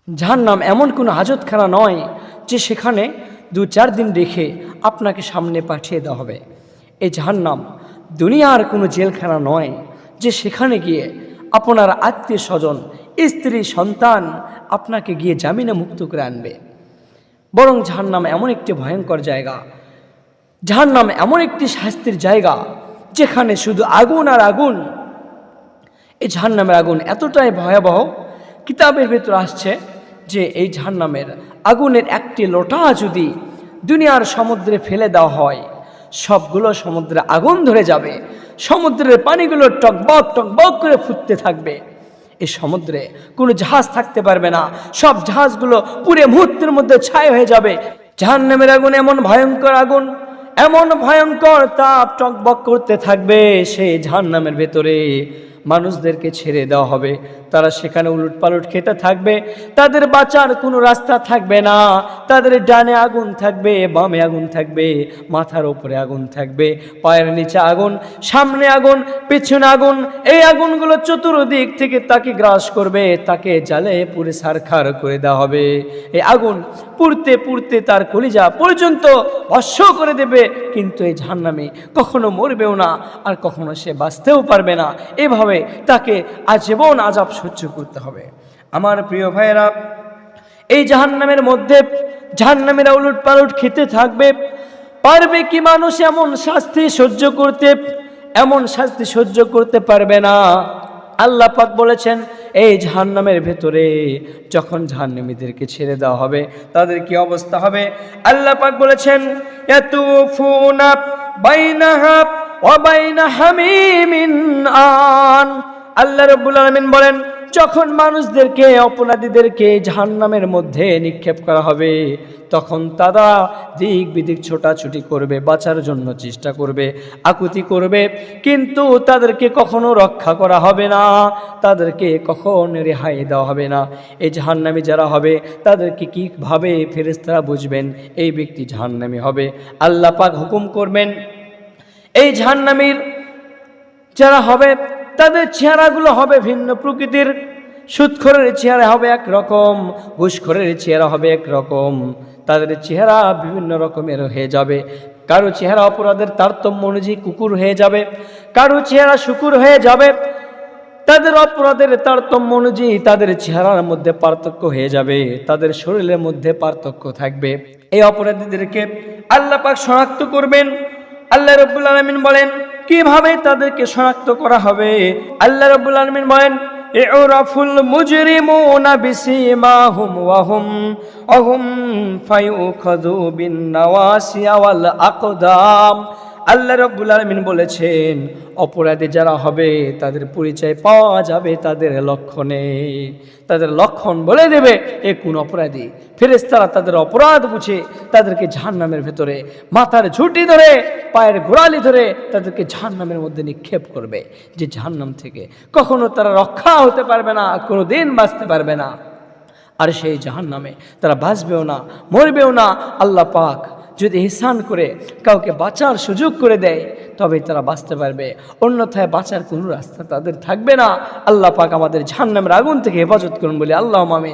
জাহান্নাম এমন কোনো হাজতখানা নয় যে সেখানে 2-4 দিন রেখে আপনাকে সামনে পাঠিয়ে দেওয়া হবে। এই জাহান্নাম দুনিয়ার কোনো জেলখানা নয় যে সেখানে গিয়ে আপনার আত্মীয় স্বজন, স্ত্রী, সন্তান আপনাকে গিয়ে জামিনে মুক্ত করে আনবে। বরং জাহান্নাম এমন একটি ভয়ঙ্কর জায়গা, জাহান্নাম এমন একটি শাস্তির জায়গা যেখানে শুধু আগুন আর আগুন। এই জাহান্নামের আগুন এতটাই ভয়াবহ, কিতাবের ভেতর আসছে যে এই জাহান্নামের আগুনের একটি লোটা যদি দুনিয়ার সমুদ্রে ফেলে দেওয়া হয়, সবগুলো সমুদ্রে আগুন ধরে যাবে, সমুদ্রের পানিগুলো টকবক টকবক করে ফুটতে থাকবে। এই সমুদ্রে কোনো জাহাজ থাকতে পারবে না, সব জাহাজগুলো পুরো মুহূর্তের মধ্যে ছাই হয়ে যাবে। জাহান্নামের আগুন এমন ভয়ঙ্কর আগুন, এমন ভয়ঙ্কর তাপ টকবক করতে থাকবে। সেই জাহান্নামের ভেতরে মানুষদেরকে ছেড়ে দেওয়া হবে, তারা সেখানে উলটপালট খেতে থাকবে, তাদের বাঁচার কোনো রাস্তা থাকবে না। তাদের ডানে আগুন থাকবে, বামে আগুন থাকবে, মাথার উপরে আগুন থাকবে, পায়ের নিচে আগুন, সামনে আগুন, পিছনে আগুন। এই আগুনগুলো চতুর্দিক থেকে তাকে গ্রাস করবে, তাকে জালে পুড়ে ছারখার করে দেওয়া হবে। এই আগুন পুড়তে পুড়তে তার কলিজা পর্যন্ত ভস্ম করে দেবে, কিন্তু এই জাহান্নামী কখনো মরবেও না, আর কখনো সে বাঁচতেও পারবে না। এভাবে তাকে আজীবন আযাব সহ্য করতে হবে। আমার প্রিয় ভাইয়েরা, এই জাহান্নামের মধ্যে জাহান্নামীরা উলট পালট খেতে থাকবে। পারবে কি মানুষ এমন শাস্তি সহ্য করতে? এমন শাস্তি সহ্য করতে পারবে না। আল্লাহ পাক বলেছেন, এই জাহান্নামের ভেতরে যখন জাহান্নামীদেরকে ছেড়ে দেওয়া হবে তাদের কি অবস্থা হবে? আল্লাহ পাক বলেছেন, ইয়াতুফুনা বাইনাহা ওয়া বাইনা হামিমিন আন। আল্লাহ রাব্বুল আলামিন বলেন, যখন মানুষদেরকে, অপরাধীদেরকে জাহান্নামের মধ্যে নিক্ষেপ করা হবে, তখন তারা দিক বিদিক ছোটাছুটি করবে, বাঁচার জন্য চেষ্টা করবে, আকুতি করবে, কিন্তু তাদেরকে কখনো রক্ষা করা হবে না, তাদেরকে কখনো রেহাই দেওয়া হবে না। এই জাহান্নামী যারা হবে তাদেরকে কীভাবে ফেরেশতারা বুঝবেন এই ব্যক্তি জাহান্নামী হবে? আল্লাহ পাক হুকুম করবেন, এই জাহান্নামীর যারা হবে তাদের চেহারাগুলো হবে ভিন্ন প্রকৃতির। সুদখোরের চেহারা হবে একরকম, ঘুষখোরের চেহারা হবে একরকম, তাদের চেহারা বিভিন্ন রকমের হয়ে যাবে। কারো চেহারা অপরাধের তারতম্য অনুযায়ী কুকুর হয়ে যাবে, কারো চেহারা শুকুর হয়ে যাবে। তাদের অপরাধের তারতম্য অনুযায়ী তাদের চেহারার মধ্যে পার্থক্য হয়ে যাবে, তাদের শরীরের মধ্যে পার্থক্য থাকবে। এই অপরাধীদেরকে আল্লাহ পাক শনাক্ত করবেন। আল্লাহ রাব্বুল আলামিন বলেন, কিভাবে তাদেরকে শনাক্ত করা হবে? আল্লাহ রাব্বুল আলামিন বলেন, ইউরাফুল মুজরিমুনা বিসিমাহুম ওয়া হুম ফায়ুখাযু বিন নাওয়াসি ওয়াল আকদাম। আল্লাহ রাব্বুল আলামিন বলেছেন, অপরাধী যারা হবে তাদের পরিচয় পাওয়া যাবে তাদের লক্ষণে। তাদের লক্ষণ বলে দেবে এ কোন অপরাধী। ফেরেশতারা তাদের অপরাধ বুঝে তাদেরকে জাহান্নামের ভেতরে মাথার ঝুঁটি ধরে, পায়ের গোড়ালি ধরে তাদেরকে জাহান্নামের মধ্যে নিক্ষেপ করবে, যে জাহান্নাম থেকে কখনো তারা রক্ষা হতে পারবে না, কোনো দিন বাঁচতে পারবে না। আর সেই জাহান্নামে তারা বাঁচবেও না, মরবেও না। আল্লাহ পাক যদি ইহসান করে কাউকে বাঁচার সুযোগ করে দেয় তবে তারা বাঁচতে পারবে, অন্যথায় বাঁচার কোনো রাস্তা তাদের থাকবে না। আল্লাহ পাক আমাদের জাহান্নামের আগুন থেকে হেফাজত করুন বলে আল্লাহুম্মা আমিন।